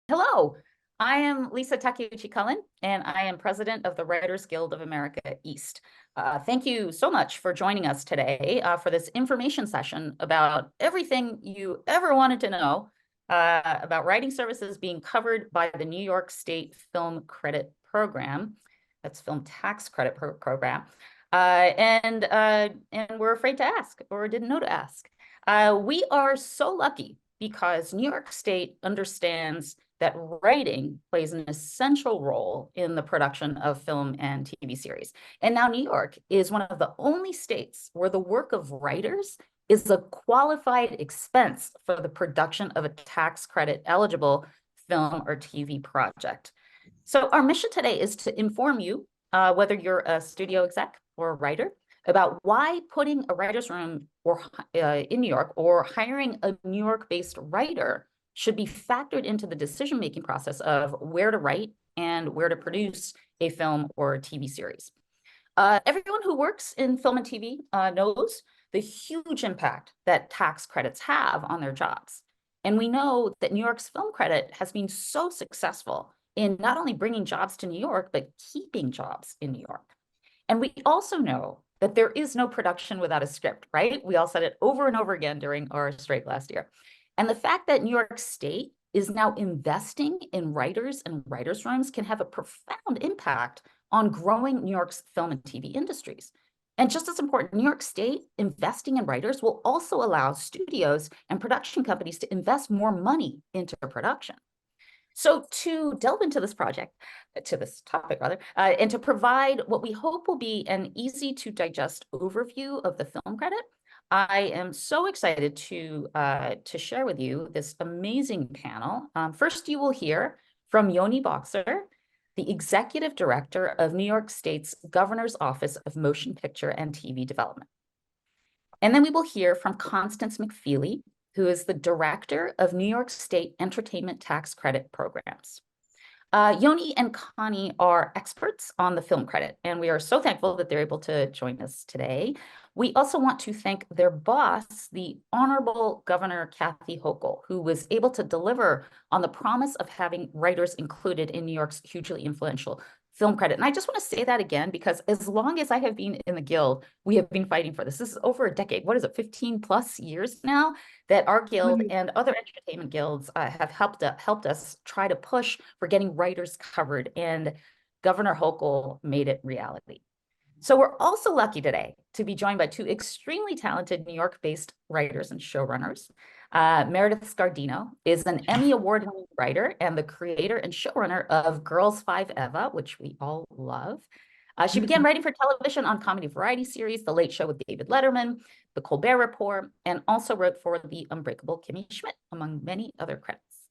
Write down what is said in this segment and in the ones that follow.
Hello, I am Lisa Takeuchi-Cullen, and I am president of the Writers Guild of America East. Thank you so much for joining us today for this information session about everything you ever wanted to know about writing services being covered by the New York State Film Credit Program. That's Film Tax Credit Program. And we're afraid to ask or didn't know to ask. We are so lucky because New York State understands that writing plays an essential role in the production of film and TV series. And now New York is one of the only states where the work of writers is a qualified expense for the production of a tax credit eligible film or TV project. So our mission today is to inform you, whether you're a studio exec or a writer, about why putting a writer's room in New York or hiring a New York-based writer should be factored into the decision-making process of where to write and where to produce a film or a TV series. Everyone who works in film and TV knows the huge impact that tax credits have on their jobs. And we know that New York's film credit has been so successful in not only bringing jobs to New York, but keeping jobs in New York. And we also know that there is no production without a script, right? We all said it over and over again during our strike last year. And the fact that New York State is now investing in writers and writers' rooms can have a profound impact on growing New York's film and TV industries. And just as important, New York State investing in writers will also allow studios and production companies to invest more money into production. So to delve into this topic rather, and to provide what we hope will be an easy to digest overview of the film credit, I am so excited to share with you this amazing panel. First, you will hear from Yoni Boxer, the Executive Director of New York State's Governor's Office of Motion Picture and TV Development. And then we will hear from Constance McFeely, who is the Director of New York State Entertainment Tax Credit Programs. Yoni and Connie are experts on the film credit, and we are so thankful that they're able to join us today. We also want to thank their boss, the Honorable Governor Kathy Hochul, who was able to deliver on the promise of having writers included in New York's hugely influential film credit. And I just want to say that again, because as long as I have been in the Guild, we have been fighting for this. This is over a decade. What is it, 15 plus years now that our Guild and other entertainment guilds have helped us try to push for getting writers covered. And Governor Hochul made it reality. So we're also lucky today to be joined by two extremely talented New York-based writers and showrunners. Meredith Scardino is an Emmy Award-winning writer and the creator and showrunner of Girls 5 Eva, which we all love. She began writing for television on comedy variety series, The Late Show with David Letterman, The Colbert Report, and also wrote for The Unbreakable Kimmy Schmidt, among many other credits.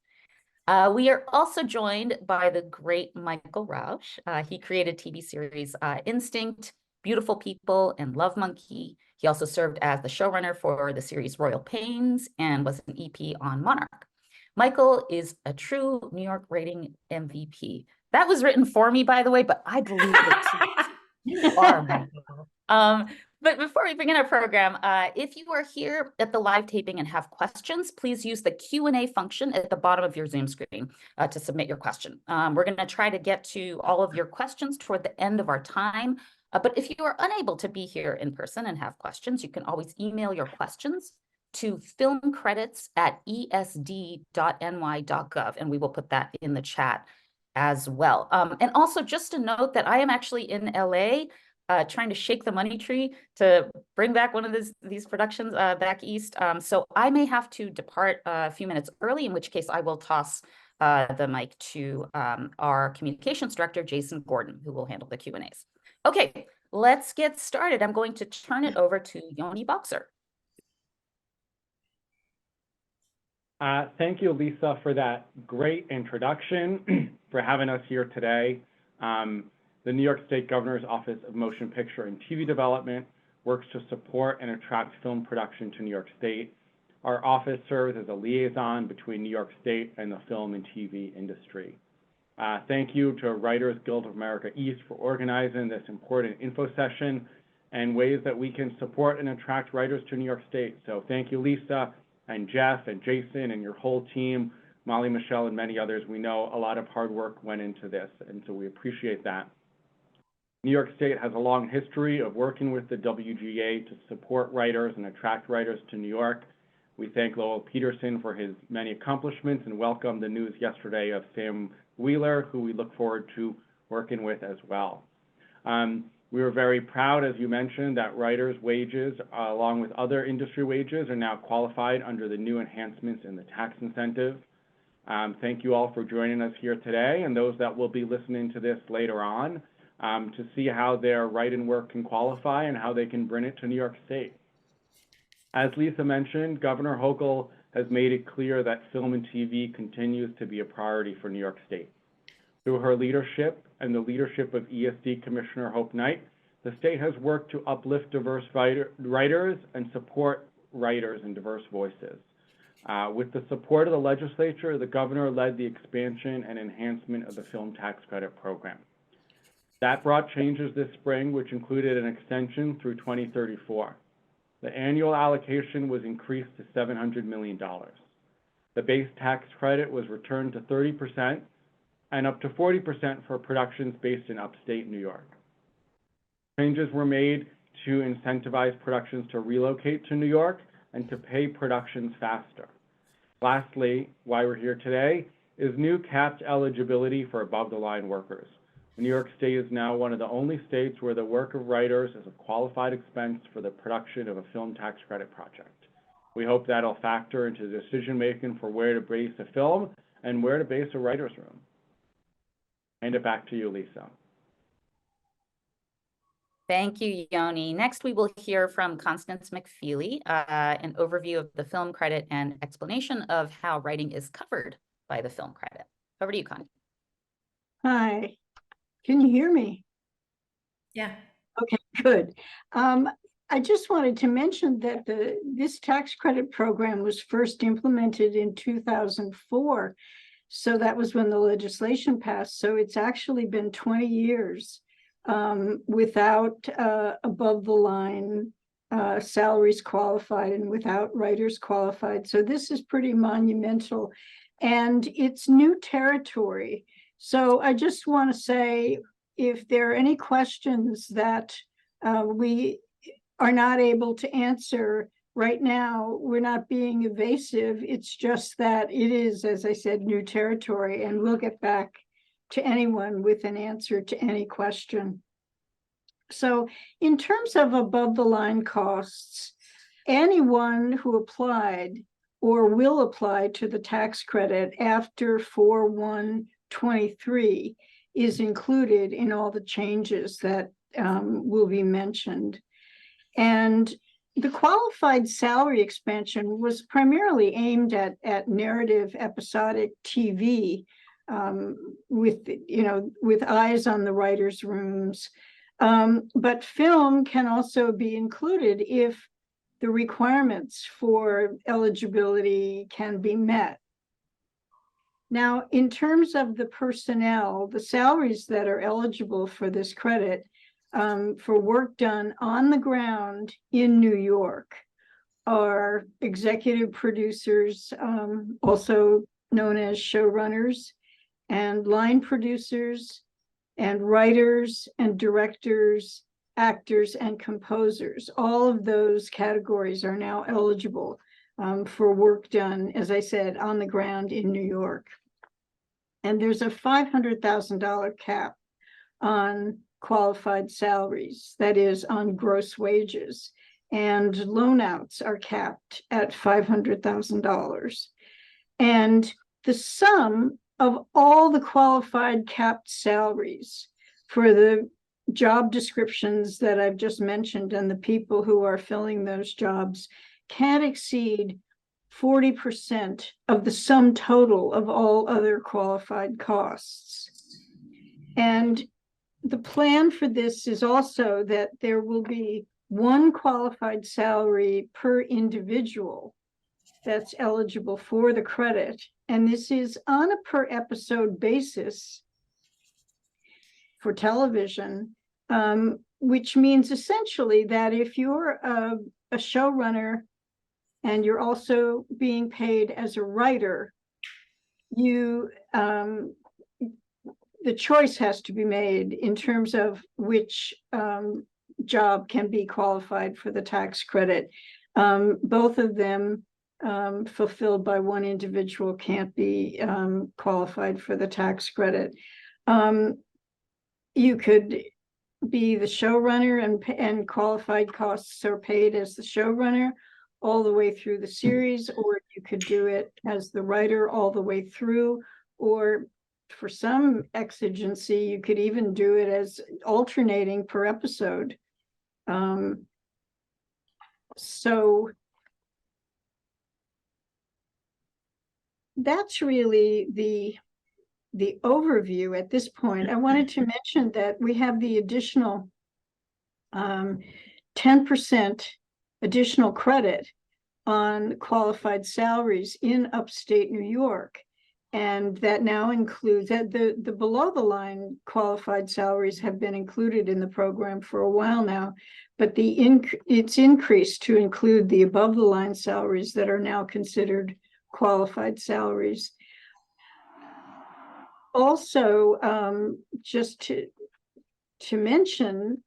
We are also joined by the great Michael Rausch. He created TV series Instinct, Beautiful People, and Love Monkey. He also served as the showrunner for the series Royal Pains and was an EP on Monarch. Michael is a true New York writing MVP. That was written for me, by the way, but I believe it too. You are, Michael. But before we begin our program, if you are here at the live taping and have questions, please use the Q&A function at the bottom of your Zoom screen to submit your question. We're going to try to get to all of your questions toward the end of our time. But if you are unable to be here in person and have questions, you can always email your questions to filmcredits@esd.ny.gov, and we will put that in the chat as well. And also just to note that I am actually in LA trying to shake the money tree to bring back one of these productions back east. So I may have to depart a few minutes early, in which case I will toss the mic to our communications director, Jason Gordon, who will handle the Q&As. Okay, let's get started. I'm going to turn it over to Yoni Boxer. Thank you, Lisa, for that great introduction, for having us here today. The New York State Governor's Office of Motion Picture and TV Development works to support and attract film production to New York State. Our office serves as a liaison between New York State and the film and TV industry. Thank you to Writers Guild of America East for organizing this important info session and ways that we can support and attract writers to New York State. So thank you, Lisa and Jeff and Jason and your whole team Molly, Michelle, and many others. We know a lot of hard work went into this, and so we appreciate that. New York State has a long history of working with the WGA to support writers and attract writers to New York. We thank Lowell Peterson for his many accomplishments and welcome the news yesterday of Sam Wheeler, who we look forward to working with as well. We were very proud, as you mentioned, that writers' wages, along with other industry wages, are now qualified under the new enhancements in the tax incentive. Thank you all for joining us here today, and those that will be listening to this later on, to see how their write-in work can qualify and how they can bring it to New York State. As Lisa mentioned, Governor Hochul has made it clear that film and TV continues to be a priority for New York State. Through her leadership and the leadership of ESD Commissioner Hope Knight, the state has worked to uplift diverse writers and support writers and diverse voices. With the support of the legislature, the governor led the expansion and enhancement of the film tax credit program. That brought changes this spring, which included an extension through 2034. The annual allocation was increased to $700 million. The base tax credit was returned to 30% and up to 40% for productions based in upstate New York. Changes were made to incentivize productions to relocate to New York and to pay productions faster. Lastly, why we're here today is new capped eligibility for above-the-line workers. New York State is now one of the only states where the work of writers is a qualified expense for the production of a film tax credit project. We hope that'll factor into decision-making for where to base a film and where to base a writer's room. Hand it back to you, Lisa. Thank you, Yoni. Next, we will hear from Constance McFeely, an overview of the film credit and explanation of how writing is covered by the film credit. Over to you, Connie. Hi, can you hear me? Yeah. Okay, good. I just wanted to mention that this tax credit program was first implemented in 2004. So that was when the legislation passed. So it's actually been 20 years without above the line salaries qualified and without writers qualified. So this is pretty monumental and it's new territory. So I just want to say, if there are any questions that we are not able to answer right now, we're not being evasive. It's just that it is, as I said, new territory, and we'll get back to anyone with an answer to any question. So in terms of above the line costs, anyone who applied or will apply to the tax credit after 4/1/23 is included in all the changes that will be mentioned. And the qualified salary expansion was primarily aimed at narrative episodic TV with eyes on the writers' rooms. But film can also be included if the requirements for eligibility can be met. Now, in terms of the personnel, the salaries that are eligible for this credit for work done on the ground in New York are executive producers, also known as showrunners, and line producers, and writers and directors, actors and composers. All of those categories are now eligible for work done, as I said, on the ground in New York. And there's a $500,000 cap on qualified salaries, that is on gross wages, and loan outs are capped at $500,000. And the sum of all the qualified capped salaries for the job descriptions that I've just mentioned and the people who are filling those jobs can't exceed 40% of the sum total of all other qualified costs. And the plan for this is also that there will be one qualified salary per individual that's eligible for the credit. And this is on a per episode basis for television, which means essentially that if you're a showrunner and you're also being paid as a writer, you, the choice has to be made in terms of which job can be qualified for the tax credit. Both of them fulfilled by one individual can't be qualified for the tax credit. You could be the showrunner and qualified costs are paid as the showrunner all the way through the series, or you could do it as the writer all the way through, or for some exigency, you could even do it as alternating per episode. So that's really the overview at this point. I wanted to mention that we have the additional 10% additional credit on qualified salaries in upstate New York. And that now includes that the below the line qualified salaries have been included in the program for a while now, but it's increased to include the above the line salaries that are now considered qualified salaries. Also, just to mention,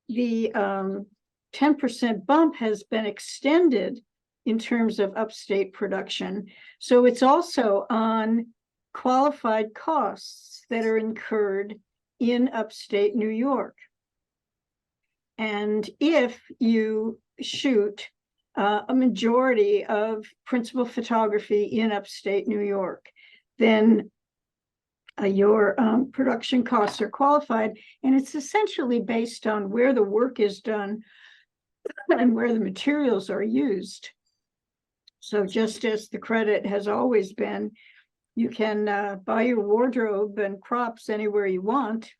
the 10% bump has been extended in terms of upstate production. So it's also on qualified costs that are incurred in upstate New York. And if you shoot a majority of principal photography in upstate New York, then your production costs are qualified, and it's essentially based on where the work is done and where the materials are used. So just as the credit has always been, you can buy your wardrobe and props anywhere you want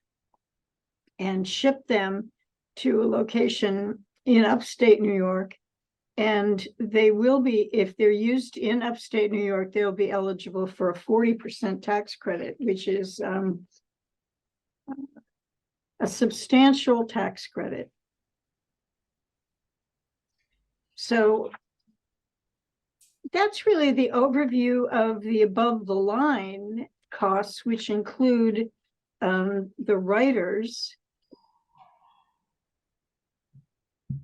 and ship them to a location in upstate New York. And they will be, if they're used in upstate New York, they'll be eligible for a 40% tax credit, which is a substantial tax credit. So that's really the overview of the above the line costs, which include the writers.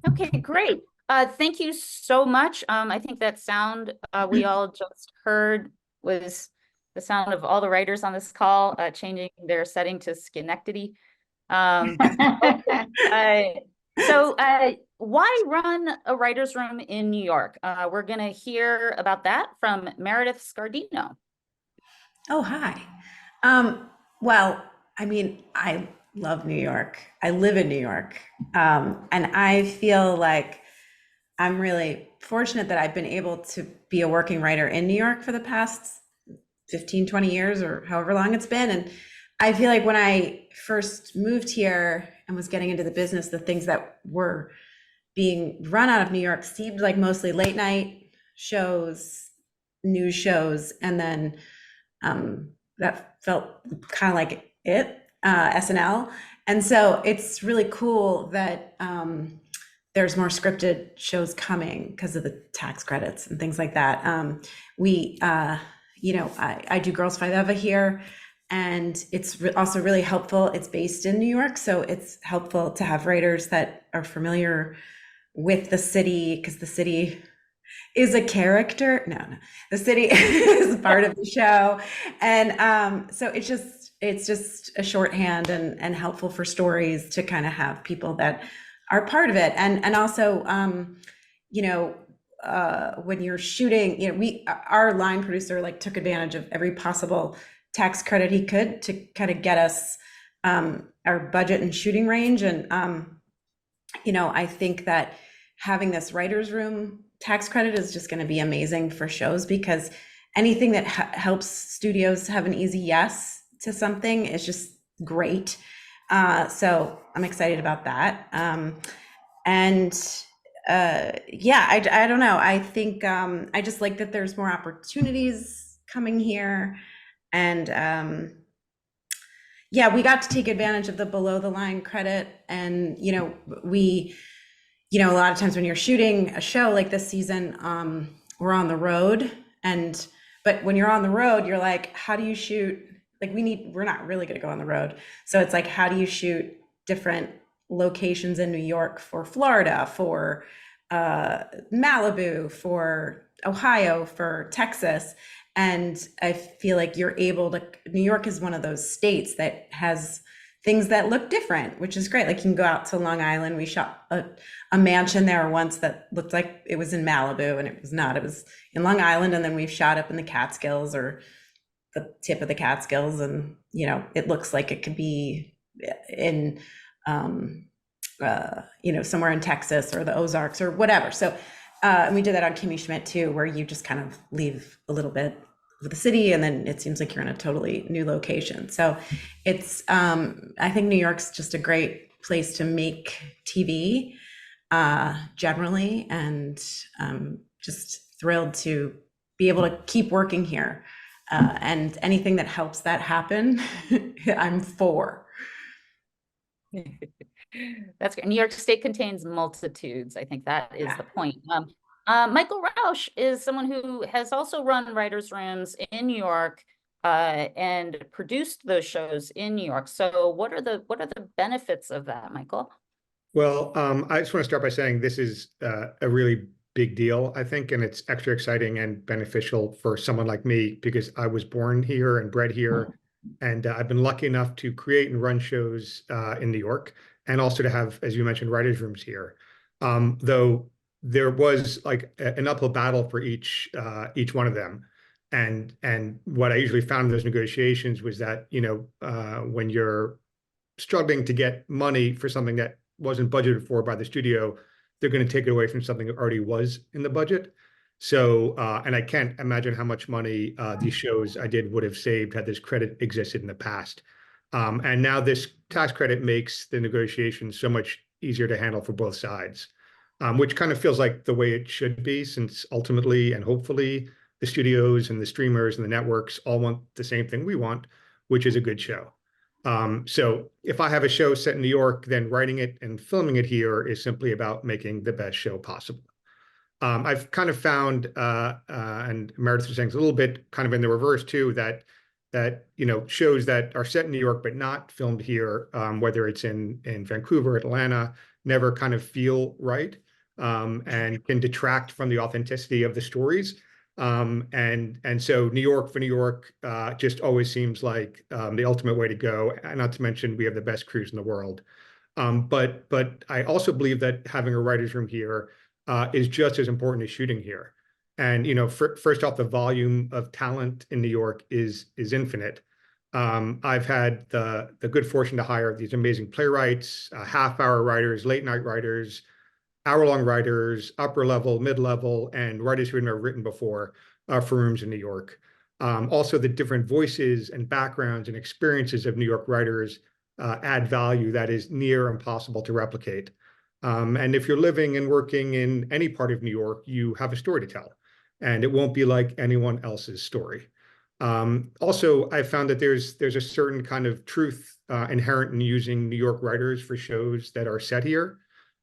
Okay, great. Thank you so much. I think that sound we all just heard was the sound of all the writers on this call changing their setting to Schenectady. So why run a writer's room in New York? We're going to hear about that from Meredith Scardino. Oh, hi. Well, I mean, I love New York. I live in New York. And I feel like I'm really fortunate that I've been able to be a working writer in New York for the past 15, 20 years or however long it's been. And I feel like when I first moved here and was getting into the business, the things that were being run out of New York seemed like mostly late night shows, news shows, and then that felt kind of like it, SNL. And so it's really cool that there's more scripted shows coming because of the tax credits and things like that. I do Girls Five Eva here, and it's also really helpful. It's based in New York, so it's helpful to have writers that are familiar with the city, because the city is a character. No, the city is part of the show, and so it's just a shorthand and helpful for stories to kind of have people that are part of it, and also when you're shooting, our line producer took advantage of every possible tax credit he could to kind of get us our budget and shooting range. And I think that having this writer's room tax credit is just going to be amazing for shows, because anything that helps studios have an easy yes to something is just great. So I'm excited about that. I don't know. I think I just like that there's more opportunities coming here. And we got to take advantage of the below the line credit. And, a lot of times when you're shooting a show like this season, we're on the road, and But when you're on the road, you're like, how do you shoot? Like we're not really going to go on the road. So it's like, how do you shoot different locations in New York for Florida, for Malibu, for Ohio, for Texas? And I feel like you're able to, New York is one of those states that has things that look different, which is great. Like you can go out to Long Island. We shot a mansion there once that looked like it was in Malibu, and it was not. It was in Long Island. And then we've shot up in the Catskills or the tip of the Catskills. And, you know, it looks like it could be in, somewhere in Texas or the Ozarks or whatever. So and we did that on Kimmy Schmidt too, where you just kind of leave a little bit of the city and then it seems like you're in a totally new location. So it's, I think New York's just a great place to make TV generally, and just thrilled to be able to keep working here. And anything that helps that happen, I'm for. That's great. New York State contains multitudes. I think that is Yeah. the point. Michael Rausch is someone who has also run writers' rooms in New York and produced those shows in New York. So what are the benefits of that, Michael? Well, I just want to start by saying this is a really big deal, I think, and it's extra exciting and beneficial for someone like me because I was born here and bred here, and I've been lucky enough to create and run shows in New York, and also to have, as you mentioned, writers' rooms here. Though there was like an uphill battle for each one of them, and what I usually found in those negotiations was that when you're struggling to get money for something that wasn't budgeted for by the studio, they're going to take it away from something that already was in the budget. So, and I can't imagine how much money these shows I did would have saved had this credit existed in the past. And now this tax credit makes the negotiations so much easier to handle for both sides, which kind of feels like the way it should be, since ultimately and hopefully the studios and the streamers and the networks all want the same thing we want, which is a good show. So if I have a show set in New York, then writing it and filming it here is simply about making the best show possible. I've kind of found, and Meredith was saying it's a little bit kind of in the reverse too, that shows that are set in New York but not filmed here, whether it's in Vancouver, Atlanta, never kind of feel right, and can detract from the authenticity of the stories. And so New York for New York just always seems like the ultimate way to go. And not to mention we have the best crews in the world. But I also believe that having a writer's room here is just as important as shooting here. And first off, the volume of talent in New York is infinite. I've had the good fortune to hire these amazing playwrights, half-hour writers, late-night writers, hour-long writers, upper level, mid-level, and writers who have never written before for rooms in New York. Also, the different voices and backgrounds and experiences of New York writers add value that is near impossible to replicate. And if you're living and working in any part of New York, you have a story to tell, and it won't be like anyone else's story. Also, I found that there's a certain kind of truth inherent in using New York writers for shows that are set here.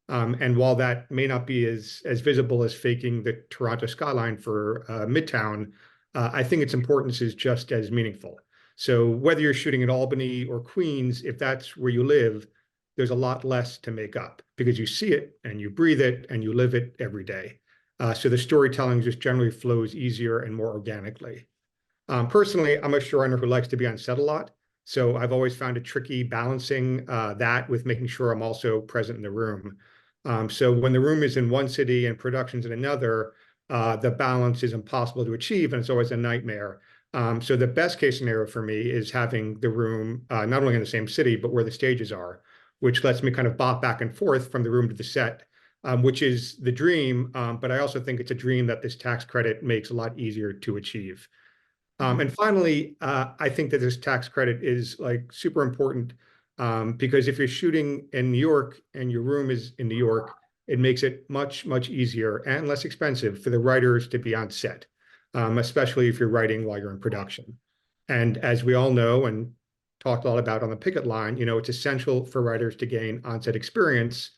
And while that may not be as visible as faking the Toronto skyline for Midtown, I think its importance is just as meaningful. So whether you're shooting in Albany or Queens, if that's where you live, there's a lot less to make up because you see it and you breathe it and you live it every day. So the storytelling just generally flows easier and more organically. Personally, I'm a showrunner who likes to be on set a lot. So I've always found it tricky balancing that with making sure I'm also present in the room. So when the room is in one city and production's in another, the balance is impossible to achieve, and it's always a nightmare. So the best case scenario for me is having the room not only in the same city, but where the stages are, which lets me kind of bop back and forth from the room to the set, which is the dream. But I also think it's a dream that this tax credit makes a lot easier to achieve. And finally, I think that this tax credit is like super important because if you're shooting in New York and your room is in New York, it makes it much, much easier and less expensive for the writers to be on set, especially if you're writing while you're in production. And as we all know and talked a lot about on the picket line, it's essential for writers to gain on-set experience,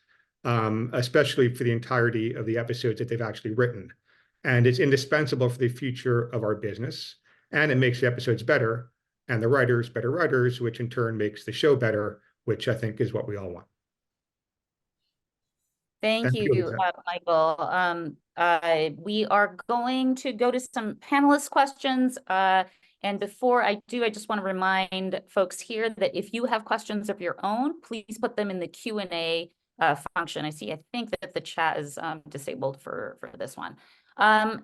especially for the entirety of the episodes that they've actually written. and it's indispensable for the future of our business. And it makes the episodes better, and the writers better writers, which in turn makes the show better, which I think is what we all want. Thank you, Michael. We are going to go to some panelist questions. And before I do, I just want to remind folks here that if you have questions of your own, please put them in the Q&A function. I think that the chat is disabled for this one.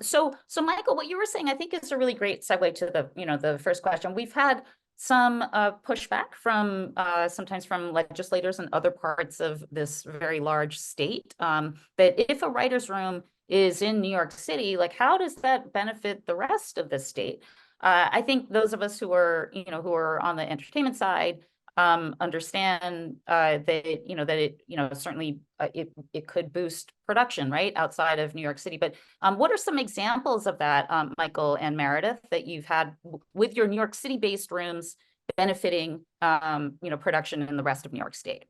So Michael, what you were saying, I think is a really great segue to the first question. We've had some pushback from sometimes from legislators in other parts of this very large state, that if a writer's room is in New York City, like how does that benefit the rest of the state? I think those of us who are on the entertainment side understand that it certainly it could boost production right outside of New York City. But what are some examples of that, Michael and Meredith, that you've had with your New York City based rooms benefiting production in the rest of New York State?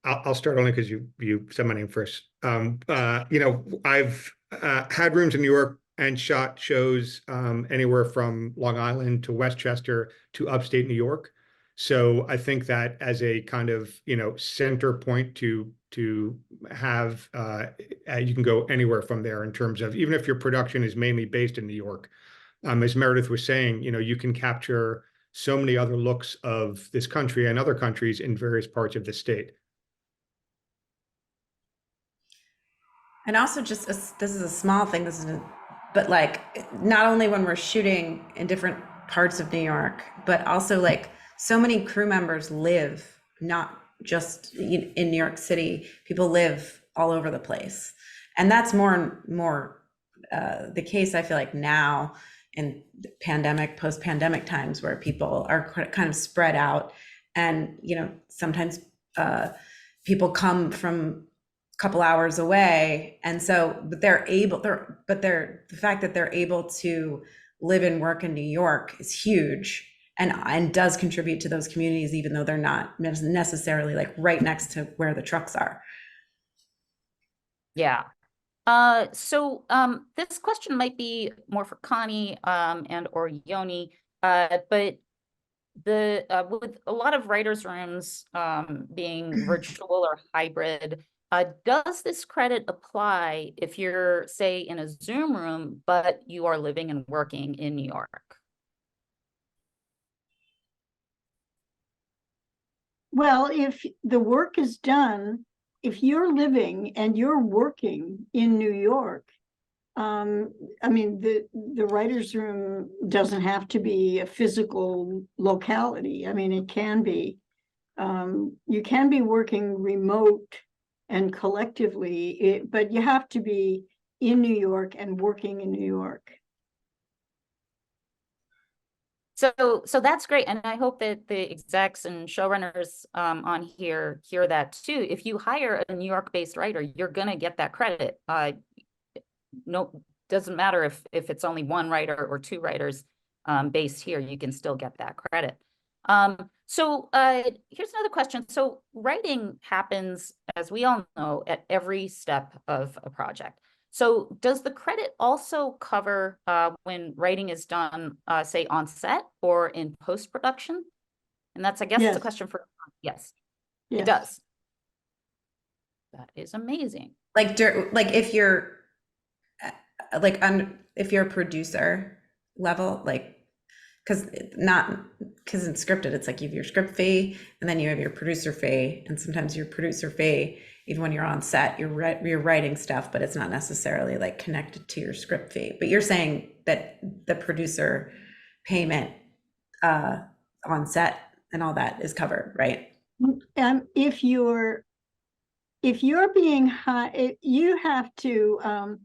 I'll start only because you said my name first. I've had rooms in New York and shot shows anywhere from Long Island to Westchester to upstate New York. So I think that as a kind of center point to have, you can go anywhere from there in terms of, even if your production is mainly based in New York, as Meredith was saying, you can capture so many other looks of this country and other countries in various parts of the state. And also this is a small thing, but like not only when we're shooting in different parts of New York, but also like so many crew members live not just in New York City. People live all over the place, and that's more and more the case, I feel like, now in post-pandemic times, where people are kind of spread out, and sometimes people come from couple hours away, and so the fact that they're able to live and work in New York is huge, and does contribute to those communities, even though they're not necessarily like right next to where the trucks are. Yeah. So this question might be more for Connie and or Yoni, but with a lot of writers' rooms being virtual or hybrid, does this credit apply if you're, say, in a Zoom room, but you are living and working in New York? Well, if the work is done, if you're living and you're working in New York, I mean, the writer's room doesn't have to be a physical locality. I mean, it can be. You can be working remote and collectively, but you have to be in New York and working in New York. So that's great, and I hope that the execs and showrunners on here hear that too. If you hire a New York-based writer, you're gonna get that credit. No, doesn't matter if it's only one writer or two writers based here, you can still get that credit. So here's another question. So writing happens, as we all know, at every step of a project. So does the credit also cover when writing is done, say, on set or in post-production? And that's, I guess, Yes. it's a question for, yes, Yes. it does. That is amazing. Like if you're if you're a producer level, like, because in scripted, it's like you have your script fee and then you have your producer fee, and sometimes your producer fee, even when you're on set, you're writing stuff, but it's not necessarily like connected to your script fee. But you're saying that the producer payment on set and all that is covered, right? If you're being hired, you have to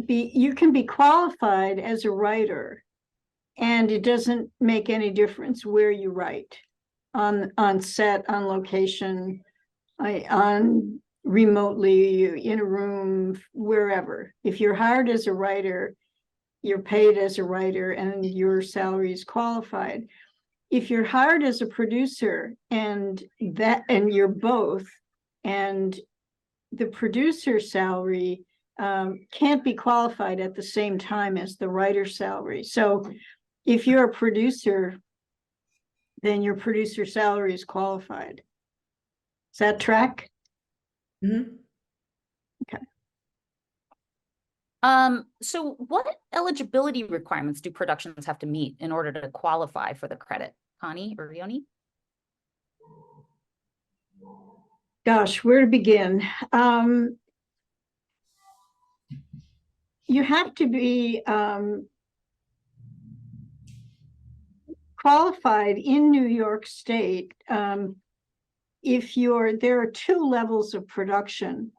you can be qualified as a writer, and it doesn't make any difference where you write, on set, on location, on remotely, in a room, wherever. If you're hired as a writer, you're paid as a writer and your salary is qualified. If you're hired as a producer and you're both, and the producer salary can't be qualified at the same time as the writer's salary. So if you're a producer, then your producer salary is qualified. Does that track? Mhm. So what eligibility requirements do productions have to meet in order to qualify for the credit? Connie or Yoni? Gosh, where to begin? You have to be qualified in New York State. There are two levels of production,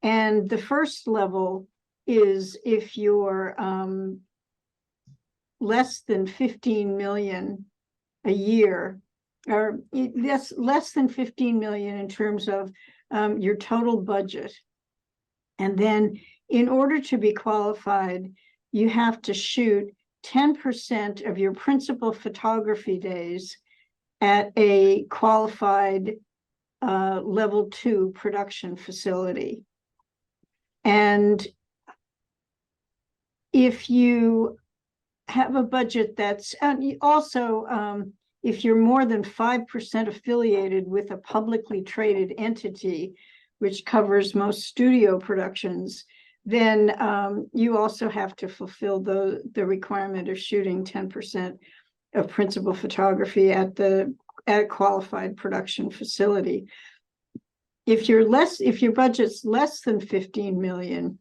and the first level is if you're less than 15 million a year, or less than 15 million in terms of your total budget. And then in order to be qualified, you have to shoot 10% of your principal photography days at a qualified level 2 production facility. And if you have a budget that's, and also if you're more than 5% affiliated with a publicly traded entity, which covers most studio productions, then you also have to fulfill the requirement of shooting 10% of principal photography at a qualified production facility. If your budget's less than 15 million,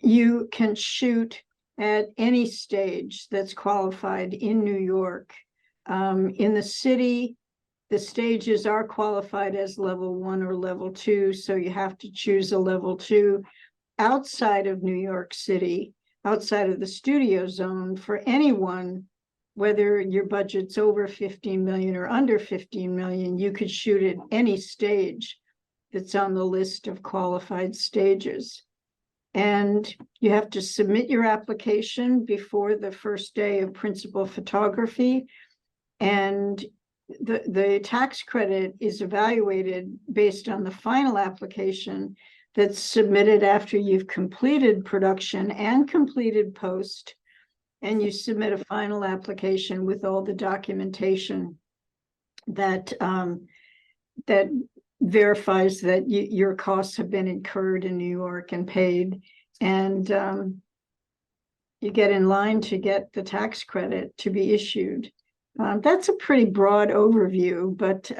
you can shoot at any stage that's qualified in New York. In the city, the stages are qualified as level 1 or level 2, so you have to choose a level 2. Outside of New York City, outside of the studio zone, for anyone, whether your budget's over 15 million or under 15 million, you could shoot at any stage that's on the list of qualified stages. And you have to submit your application before the first day of principal photography. And the tax credit is evaluated based on the final application that's submitted after you've completed production and completed post, and you submit a final application with all the documentation that that verifies that your costs have been incurred in New York and paid, and you get in line to get the tax credit to be issued. That's a pretty broad overview, but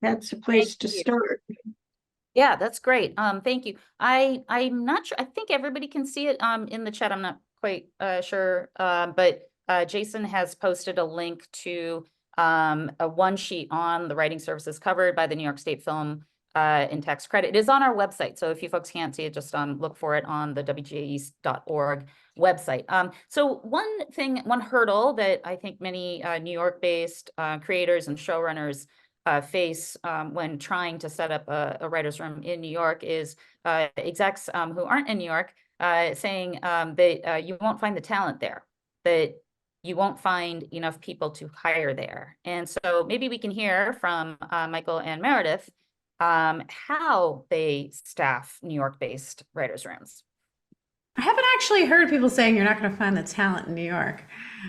that's a place to start. Yeah, that's great. Thank you. I'm not sure. I think everybody can see it in the chat. I'm not quite sure, but Jason has posted a link to a one sheet on the writing services covered by the New York State Film and Tax Credit. It is on our website, so if you folks can't see it, just look for it on the WGAE.org website. So one hurdle that I think many New York-based creators and showrunners face when trying to set up a writer's room in New York is execs who aren't in New York saying that you won't find the talent there, that you won't find enough people to hire there. And so maybe we can hear from Michael and Meredith how they staff New York-based writers' rooms. I haven't actually heard people saying you're not going to find the talent in New York.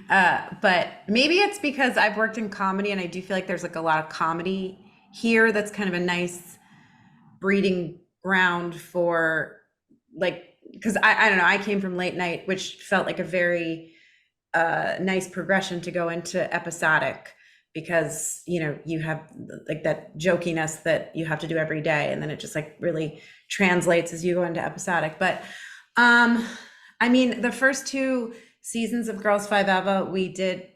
But maybe it's because I've worked in comedy and I do feel like there's like a lot of comedy here that's kind of a nice breeding ground for like, because I don't know, I came from late night, which felt like a very nice progression to go into episodic, because you have like that jokiness that you have to do every day, and then it just like really translates as you go into episodic. But I mean, the first 2 seasons of Girls 5 Eva, we did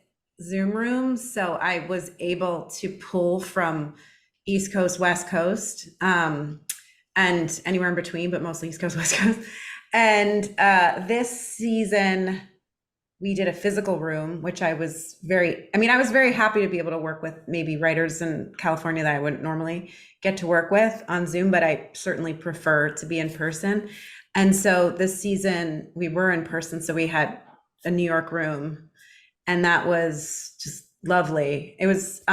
Zoom rooms, so I was able to pull from East Coast, West Coast, and anywhere in between, but mostly East Coast, West Coast. And this season, we did a physical room, which I was very happy to be able to work with maybe writers in California that I wouldn't normally get to work with on Zoom, but I certainly prefer to be in person. And so this season we were in person, so we had a New York room, and that was just lovely. It was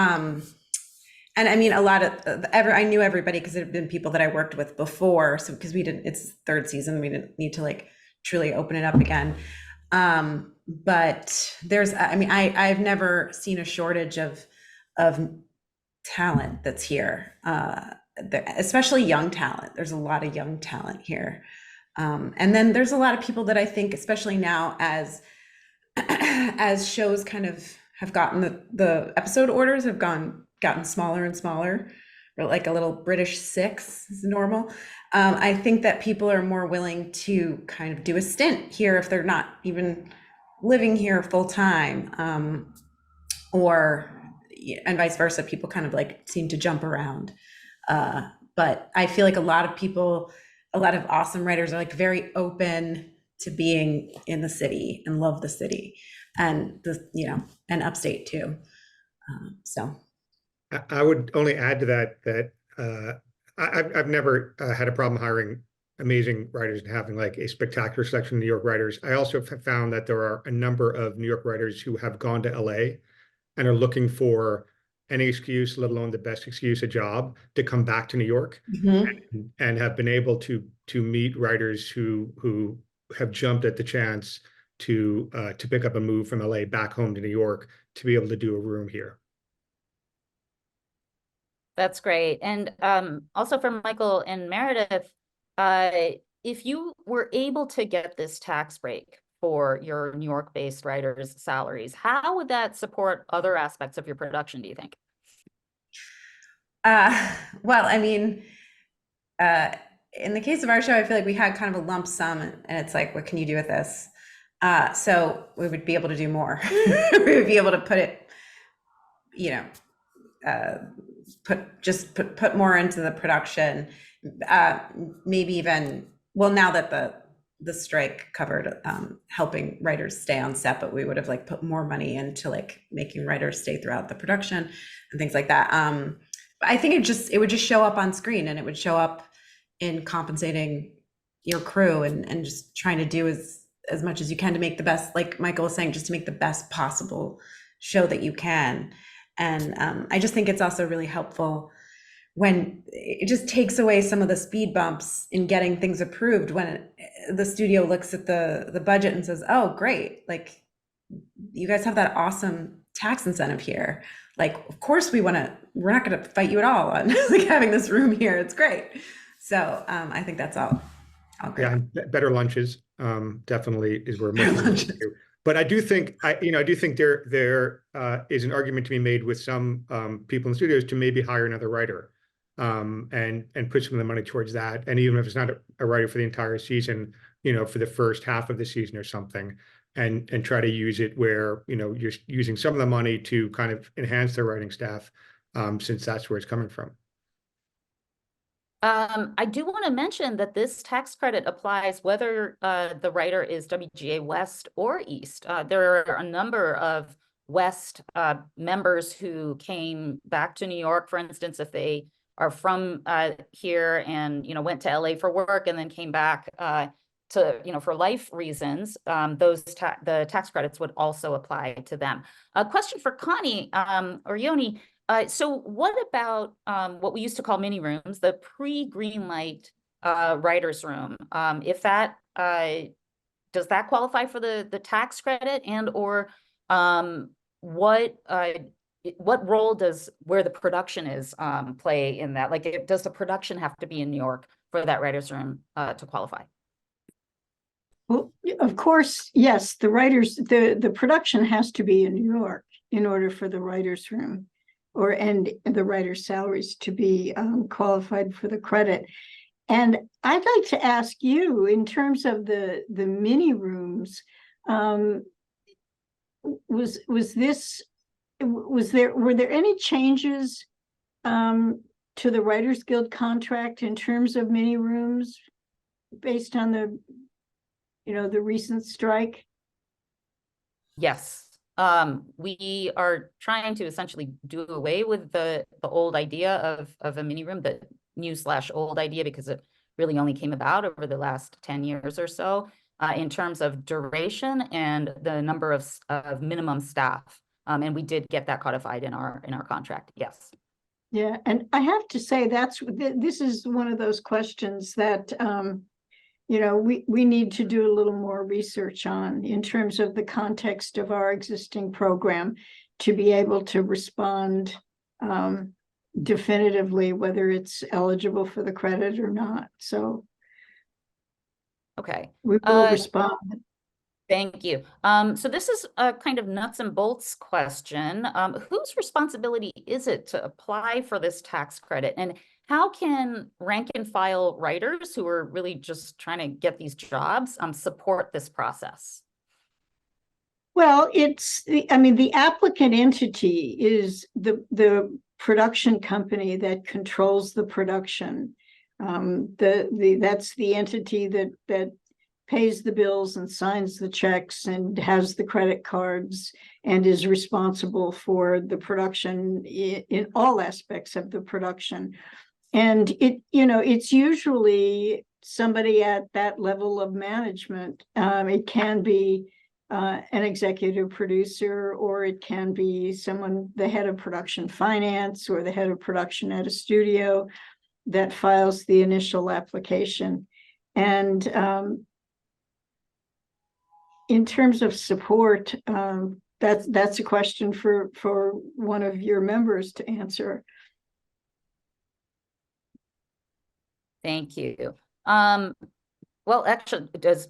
And I mean, a lot of I knew everybody because it had been people that I worked with before. So because it's third season, we didn't need to like truly open it up again. But I mean, I've never seen a shortage of talent that's here, especially young talent. There's a lot of young talent here. And then there's a lot of people that I think, especially now as shows kind of have gotten the episode orders have gotten smaller and smaller, or like a little British 6 is normal. I think that people are more willing to kind of do a stint here if they're not even living here full time, and vice versa. People kind of like seem to jump around. But I feel like a lot of awesome writers are like very open to being in the city and love the city and and upstate too. So I would only add to that I've never had a problem hiring amazing writers and having like a spectacular selection of New York writers. I also have found that there are a number of New York writers who have gone to LA and are looking for any excuse, let alone the best excuse, a job, to come back to New York, and have been able to meet writers who have jumped at the chance to pick up a move from LA back home to New York to be able to do a room here. That's great. And also for Michael and Meredith, if you were able to get this tax break for your New York-based writers' salaries, how would that support other aspects of your production, do you think? Well, I mean, in the case of our show, I feel like we had kind of a lump sum, and it's like, what can you do with this? So we would be able to do more. We would be able to put it, put more into the production. Maybe even, well, now that the strike covered helping writers stay on set, but we would have like put more money into like making writers stay throughout the production and things like that. I think it would just show up on screen, and it would show up in compensating your crew and just trying to do as much as you can to make the best, like Michael was saying, just to make the best possible show that you can. And I just think it's also really helpful when it just takes away some of the speed bumps in getting things approved, when the studio looks at the budget and says, oh, great, like you guys have that awesome tax incentive here. Like, of course we're not going to fight you at all on like having this room here. It's great. So I think that's all great. Yeah, better lunches definitely is where most of do. But I do think there is an argument to be made with some people in the studios to maybe hire another writer and put some of the money towards that. And even if it's not a writer for the entire season, for the first half of the season or something, and try to use it where you're using some of the money to kind of enhance their writing staff, since that's where it's coming from. I do want to mention that this tax credit applies whether the writer is WGA West or East. There are a number of West members who came back to New York, for instance, if they are from here and went to LA for work and then came back to for life reasons. The tax credits would also apply to them. A question for Connie or Yoni. So what about what we used to call mini rooms, the pre-Greenlight writer's room? If that does that qualify for the tax credit, and or what role does where the production is play in that? Like, does the production have to be in New York for that writer's room to qualify? Well, of course, yes, the production has to be in New York in order for the writer's room and the writer's salaries to be qualified for the credit. And I'd like to ask you, in terms of the mini rooms, were there any changes to the Writers Guild contract in terms of mini rooms based on the recent strike? Yes. We are trying to essentially do away with the old idea of a mini room, the new/old idea, because it really only came about over the last 10 years or so, in terms of duration and the number of minimum staff. And we did get that codified in our contract. Yes. Yeah, and I have to say this is one of those questions that we need to do a little more research on in terms of the context of our existing program to be able to respond definitively whether it's eligible for the credit or not. So Okay. we will respond. Thank you. So this is a kind of nuts and bolts question. Whose responsibility is it to apply for this tax credit? And how can rank and file writers who are really just trying to get these jobs support this process? Well, the applicant entity is the production company that controls the production. That's the entity that pays the bills and signs the checks and has the credit cards and is responsible for the production in all aspects of the production. And it's usually somebody at that level of management. It can be an executive producer, or it can be someone, the head of production finance or the head of production at a studio that files the initial application. And in terms of support, that's a question for one of your members to answer. Thank you. Well, actually, does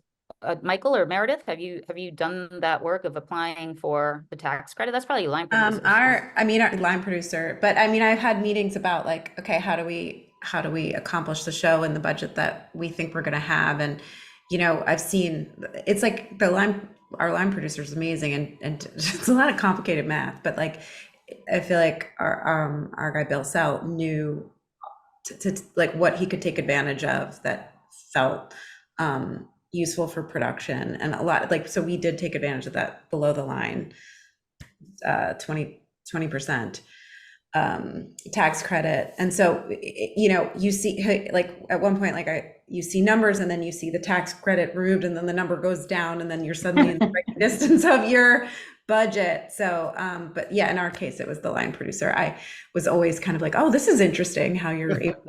Michael or Meredith, have you done that work of applying for the tax credit? That's probably line producers. Our line producer, but I mean, I've had meetings about like, okay, how do we accomplish the show and the budget that we think we're going to have? And I've seen it's like our line producer is amazing, and it's a lot of complicated math, but like I feel like our guy Bill Sell knew to like what he could take advantage of that felt useful for production, and a lot like, so we did take advantage of that below the line 20% tax credit. And so you see like at one point, like you see numbers and then you see the tax credit removed and then the number goes down and then you're suddenly in the right distance of your budget. So but yeah, in our case it was the line producer. I was always kind of like, oh, this is interesting how you're able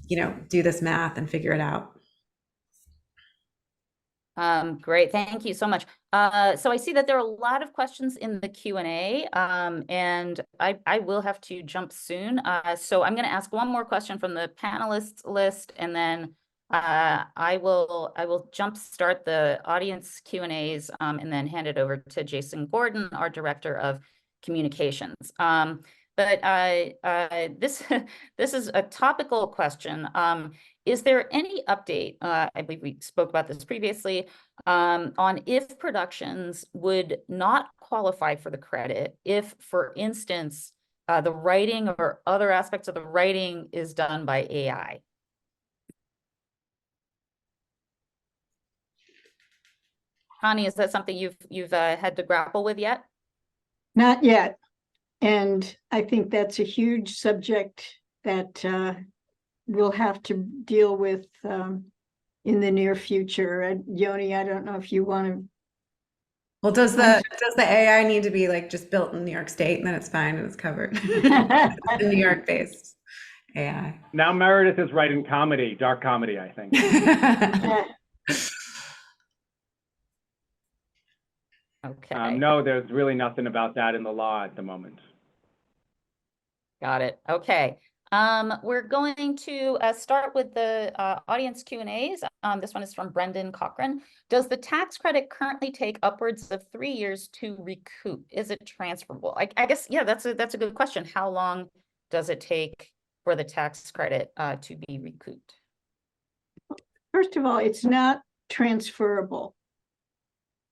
to do this math and figure it out. Great, thank you so much. So I see that there are a lot of questions in the Q&A, and I will have to jump soon. So I'm going to ask one more question from the panelists list, and then I will jump start the audience Q&As, and then hand it over to Jason Gordon, our Director of Communications. But this is a topical question. Is there any update, I believe we spoke about this previously, on if productions would not qualify for the credit if, for instance, the writing or other aspects of the writing is done by AI? Connie, is that something you've had to grapple with yet? Not yet. And I think that's a huge subject that we'll have to deal with in the near future. Yoni, I don't know if you want to. Well, does the AI need to be like just built in New York State and then it's fine and it's covered? The New York based AI. Now Meredith is writing comedy, dark comedy, I think. Okay. No, there's really nothing about that in the law at the moment. Got it. Okay. We're going to start with the audience Q&As. This one is from Brendan Cochran. Does the tax credit currently take upwards of 3 years to recoup? Is it transferable? I guess, yeah, that's a good question. How long does it take for the tax credit to be recouped? First of all, it's not transferable.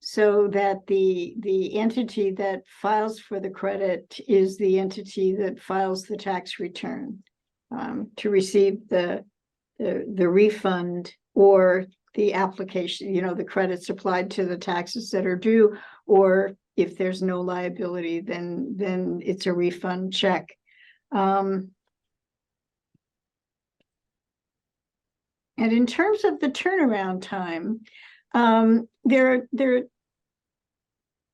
So that the entity that files for the credit is the entity that files the tax return to receive the refund or the application, the credits applied to the taxes that are due, or if there's no liability, then it's a refund check. And in terms of the turnaround time, there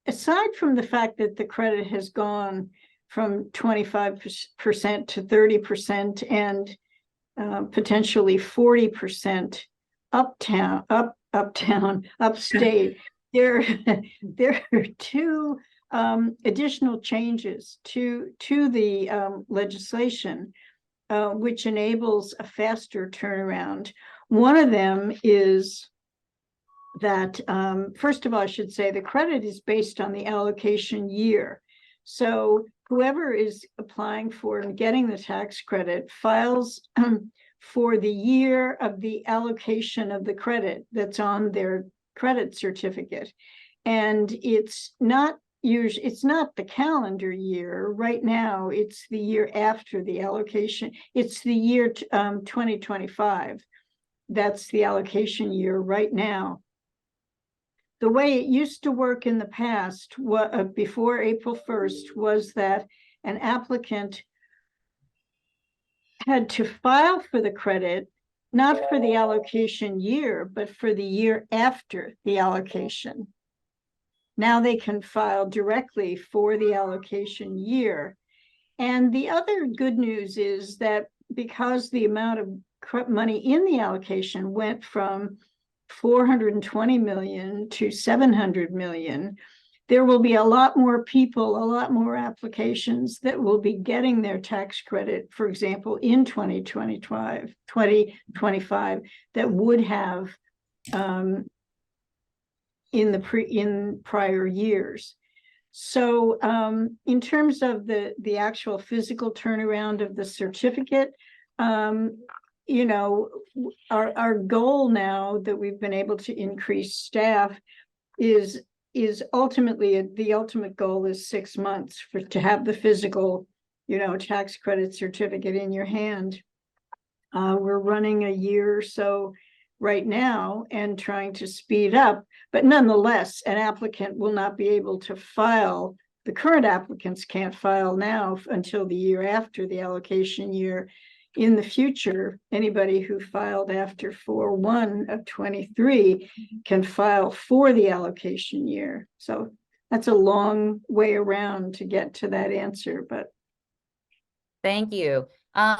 aside from the fact that the credit has gone from 25% to 30% and potentially 40% upstate. There are two additional changes to the legislation, which enables a faster turnaround. One of them is that, first of all, I should say the credit is based on the allocation year. So whoever is applying for and getting the tax credit files for the year of the allocation of the credit that's on their credit certificate. And it's not the calendar year. Right now, it's the year after the allocation. It's the year 2025. That's the allocation year right now. The way it used to work in the past, before April 1st, was that an applicant had to file for the credit, not for the allocation year, but for the year after the allocation. Now they can file directly for the allocation year. And the other good news is that because the amount of money in the allocation went from 420 million to 700 million, there will be a lot more people, a lot more applications that will be getting their tax credit, for example, in 2025, that would have in prior years. So in terms of the actual physical turnaround of the certificate, you know, our goal now that we've been able to increase staff is ultimately, the ultimate goal is 6 months to have the physical, you know, tax credit certificate in your hand. We're running a year or so right now and trying to speed up, but nonetheless, an applicant will not be able to file. The current applicants can't file now until the year after the allocation year. In the future, anybody who filed after 4/1 of 23 can file for the allocation year. So that's a long way around to get to that answer, but. Thank you.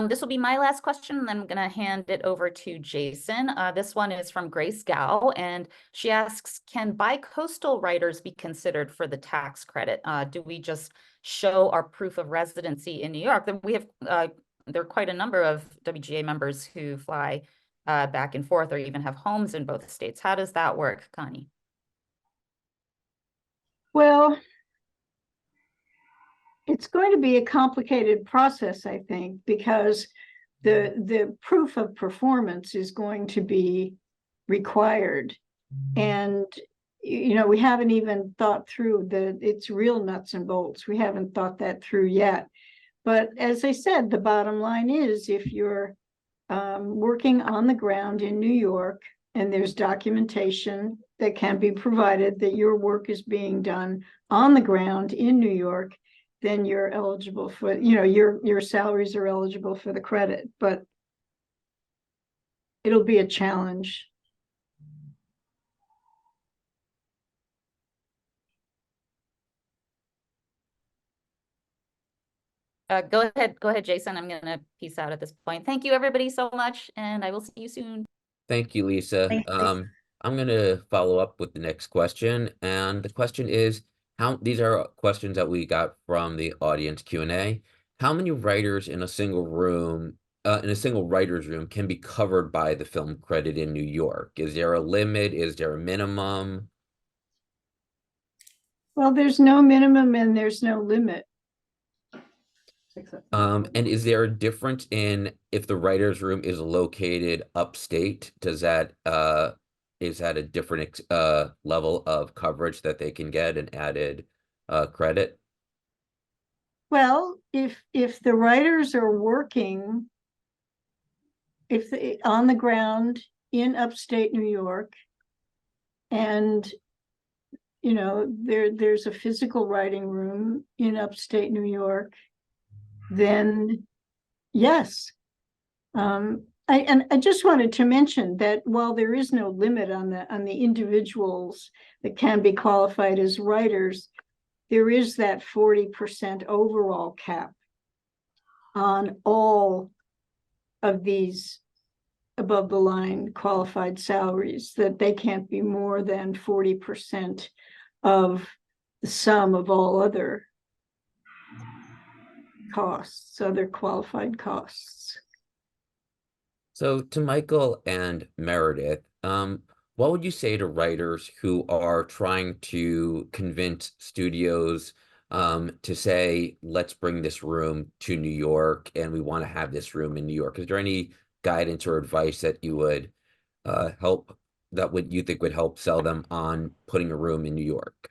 This will be my last question, and then I'm going to hand it over to Jason. This one is from Grace Gow, and she asks, can bi-coastal writers be considered for the tax credit? Do we just show our proof of residency in New York? Then we have there are quite a number of WGA members who fly back and forth or even have homes in both states. How does that work, Connie? Well, it's going to be a complicated process, I think, because the proof of performance is going to be required. And, you know, we haven't even thought through its real nuts and bolts. We haven't thought that through yet. But as I said, the bottom line is if you're working on the ground in New York and there's documentation that can be provided that your work is being done on the ground in New York, then you're eligible for, you know, your salaries are eligible for the credit, but it'll be a challenge. Go ahead, Jason. I'm going to peace out at this point. Thank you, everybody, so much, and I will see you soon. Thank you, Lisa. I'm going to follow up with the next question, and the question is, these are questions that we got from the audience Q&A. How many writers in a single room, in a single writer's room, can be covered by the film credit in New York? Is there a limit? Is there a minimum? Well, there's no minimum and there's no limit. And is there a difference in if the writer's room is located upstate? Does that is that a different level of coverage that they can get an added credit? Well, if the writers are working, on the ground in upstate New York, and you know there's a physical writing room in upstate New York, then yes. I just wanted to mention that while there is no limit on the individuals that can be qualified as writers, there is that 40% overall cap on all of these above the line qualified salaries, that they can't be more than 40% of the sum of all other costs, other qualified costs. So to Michael and Meredith, what would you say to writers who are trying to convince studios to say, let's bring this room to New York and we want to have this room in New York? Is there any guidance or advice that you would you think would help sell them on putting a room in New York?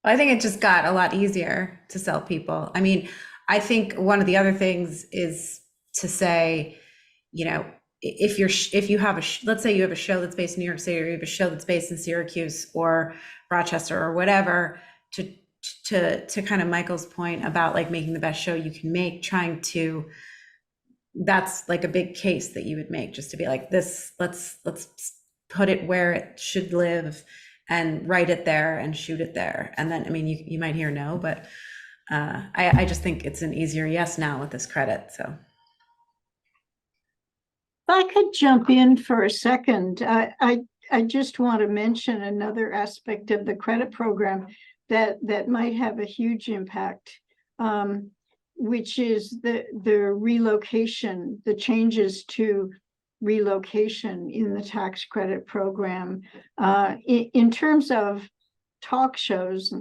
I think it just got a lot easier to sell people. I mean, I think one of the other things is to say, you know, if you have let's say you have a show that's based in New York City, or you have a show that's based in Syracuse or Rochester or whatever, to kind of Michael's point about like making the best show you can make, that's like a big case that you would make, just to be like this, let's put it where it should live and write it there and shoot it there. And then, I mean, you might hear no, but I just think it's an easier yes now with this credit, so. If I could jump in for a second, I just want to mention another aspect of the credit program that might have a huge impact, which is the relocation, the changes to relocation in the tax credit program. In terms of talk shows,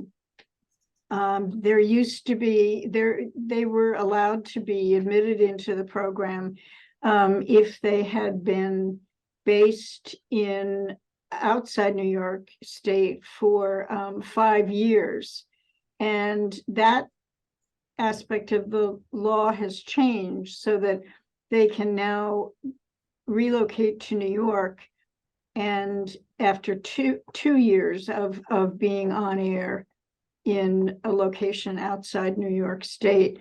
there used to be, they were allowed to be admitted into the program if they had been based in outside New York State for 5 years. And that aspect of the law has changed so that they can now relocate to New York, and after two years of being on air in a location outside New York State.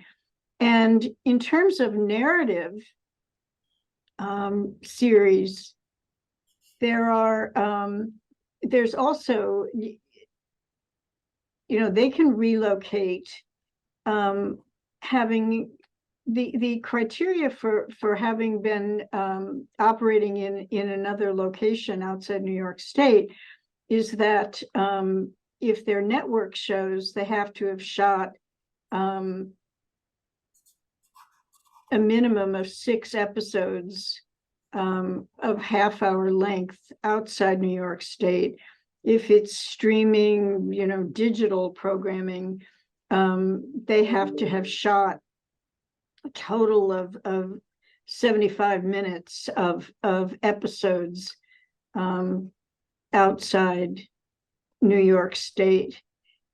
And in terms of narrative series, there's also, they can relocate, having the criteria for having been operating in another location outside New York State is that if they're network shows, they have to have shot a minimum of 6 episodes of half-hour length outside New York State. If it's streaming, digital programming, they have to have shot a total of 75 minutes of episodes outside New York State.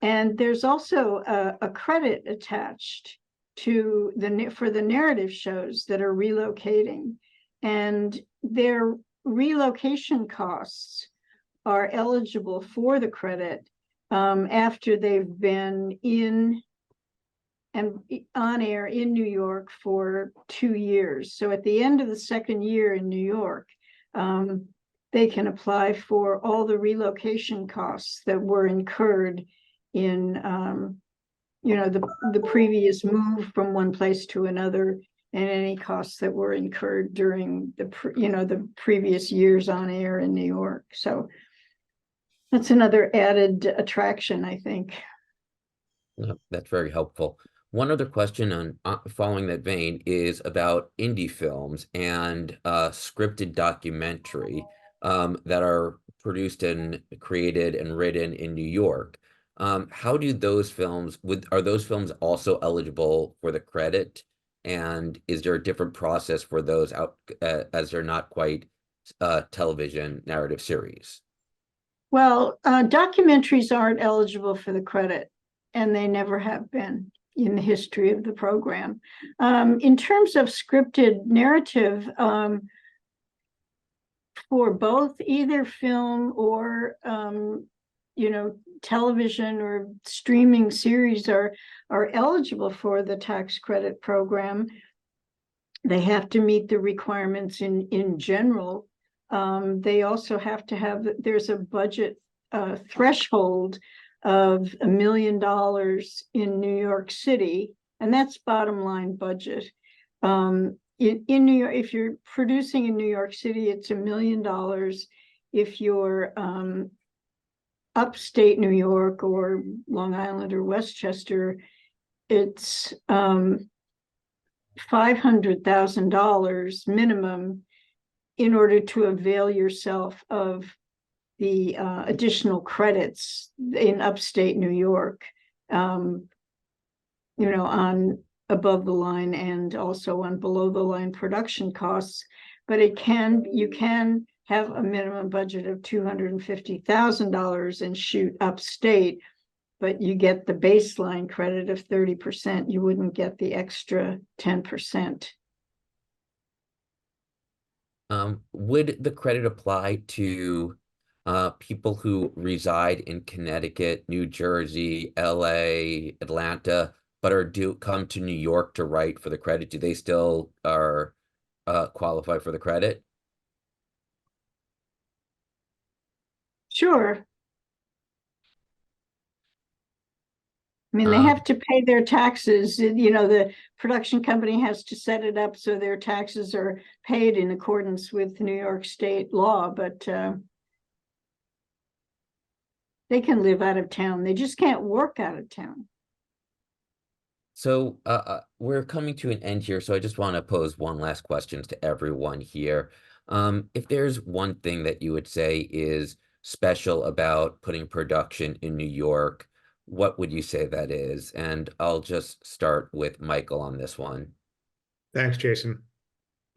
And there's also a credit attached to for the narrative shows that are relocating, and their relocation costs are eligible for the credit after they've been in and on air in New York for 2 years. So at the end of the second year in New York, they can apply for all the relocation costs that were incurred in the previous move from one place to another, and any costs that were incurred during the previous years on air in New York. So that's another added attraction, I think. That's very helpful. One other question on following that vein is about indie films and scripted documentary that are produced and created and written in New York. How do those films, are those films also eligible for the credit? And is there a different process for those as they're not quite television narrative series? Well, documentaries aren't eligible for the credit, and they never have been in the history of the program. In terms of scripted narrative, for both either film or television or streaming series are eligible for the tax credit program. They have to meet the requirements in general. They also have to have, there's a budget threshold of $1 million in New York City, and that's bottom line budget. In New York, if you're producing in New York City, it's $1 million. If you're upstate New York or Long Island or Westchester, it's $500,000 minimum in order to avail yourself of the additional credits in upstate New York, on above the line and also on below the line production costs. But you can have a minimum budget of $250,000 and shoot upstate, but you get the baseline credit of 30%. You wouldn't get the extra 10%. Would the credit apply to people who reside in Connecticut, New Jersey, LA, Atlanta, but come to New York to write for the credit? Do they still qualify for the credit? Sure. I mean, they have to pay their taxes. The production company has to set it up so their taxes are paid in accordance with New York State law, but they can live out of town. They just can't work out of town. So we're coming to an end here, so I just want to pose one last question to everyone here. If there's one thing that you would say is special about putting production in New York, what would you say that is? And I'll just start with Michael on this one. Thanks, Jason.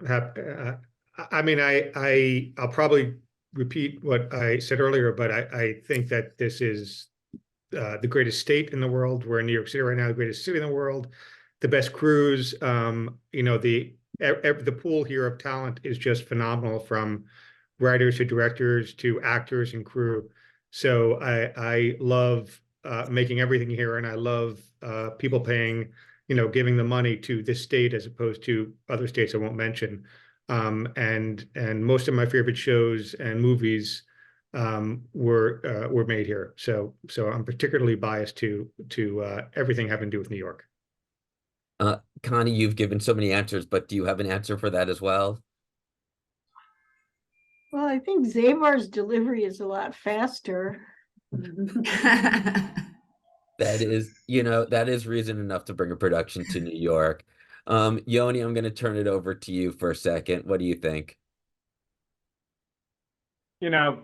I mean, I'll probably repeat what I said earlier, but I think that this is the greatest state in the world. We're in New York City right now, the greatest city in the world, the best crews. The pool here of talent is just phenomenal, from writers to directors to actors and crew. So I love making everything here, and I love people paying, giving the money to this state as opposed to other states I won't mention. And most of my favorite shows and movies were made here. So I'm particularly biased to everything having to do with New York. Connie, you've given so many answers, but do you have an answer for that as well? Well, I think Zavar's delivery is a lot faster. That is reason enough to bring a production to New York. Yoni, I'm going to turn it over to you for a second. What do you think?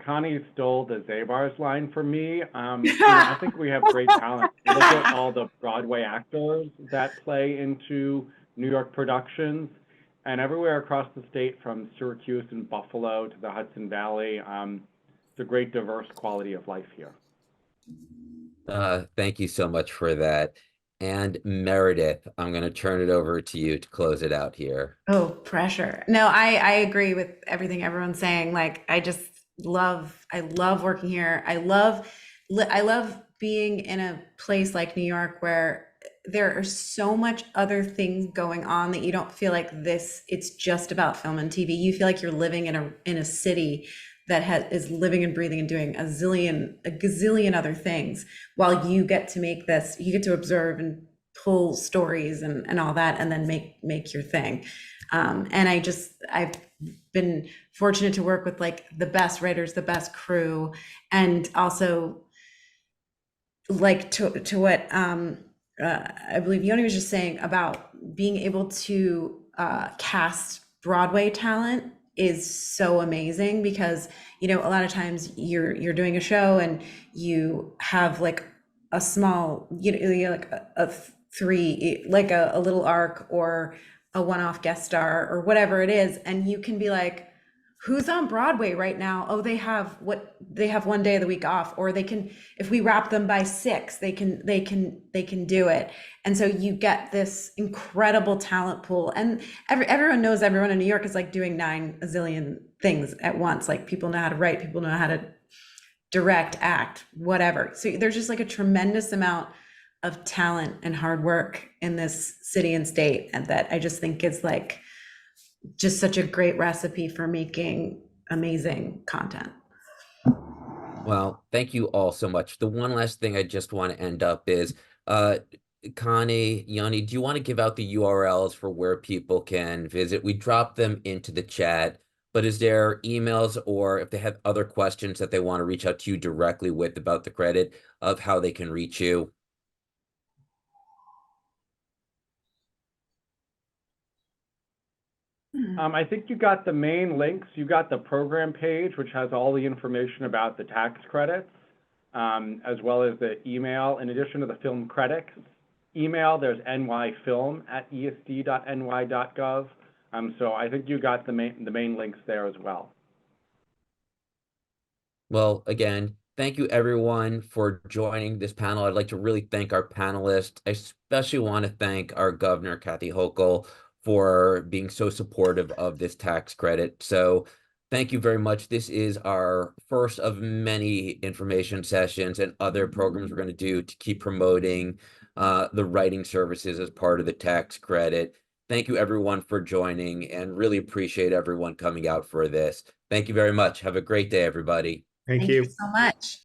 Connie stole the Zabar's line from me. I think we have great talent. Look at all the Broadway actors that play into New York productions, and everywhere across the state, from Syracuse and Buffalo to the Hudson Valley. It's a great, diverse quality of life here. Thank you so much for that. And Meredith, I'm going to turn it over to you to close it out here. Oh, pressure. No, I agree with everything everyone's saying. Like, I love working here. I love being in a place like New York where there are so much other things going on that you don't feel like it's just about film and TV. You feel like you're living in a city that is living and breathing and doing a gazillion other things, while you get to observe and pull stories and all that, and then make your thing. And I've been fortunate to work with like the best writers, the best crew, and also like to what I believe Yoni was just saying about being able to cast Broadway talent is so amazing, because a lot of times you're doing a show and you have like a small like a little arc or a one-off guest star or whatever it is, and you can be like, who's on Broadway right now? Oh, they have one day of the week off, or they can, if we wrap them by 6, they can do it. And so you get this incredible talent pool, and everyone knows everyone in New York is like doing 9 zillion things at once. Like, people know how to write, people know how to direct, act, whatever. So there's just like a tremendous amount of talent and hard work in this city and state, and that I just think is like just such a great recipe for making amazing content. Well, thank you all so much. The one last thing I just want to end up is, Connie, Yanni, do you want to give out the URLs for where people can visit? We dropped them into the chat, but is there emails, or if they have other questions that they want to reach out to you directly with about the credit, of how they can reach you? I think you got the main links. You got the program page, which has all the information about the tax credits, as well as the email. In addition to the film credits email, there's nyfilm@esd.ny.gov. So I think you got the main links there as well. Well, again, thank you everyone for joining this panel. I'd like to really thank our panelists. I especially want to thank our governor, Kathy Hochul, for being so supportive of this tax credit. So thank you very much. This is our first of many information sessions and other programs we're going to do to keep promoting the writing services as part of the tax credit. Thank you everyone for joining, and really appreciate everyone coming out for this. Thank you very much. Have a great day, everybody. Thank Thank you. you so much.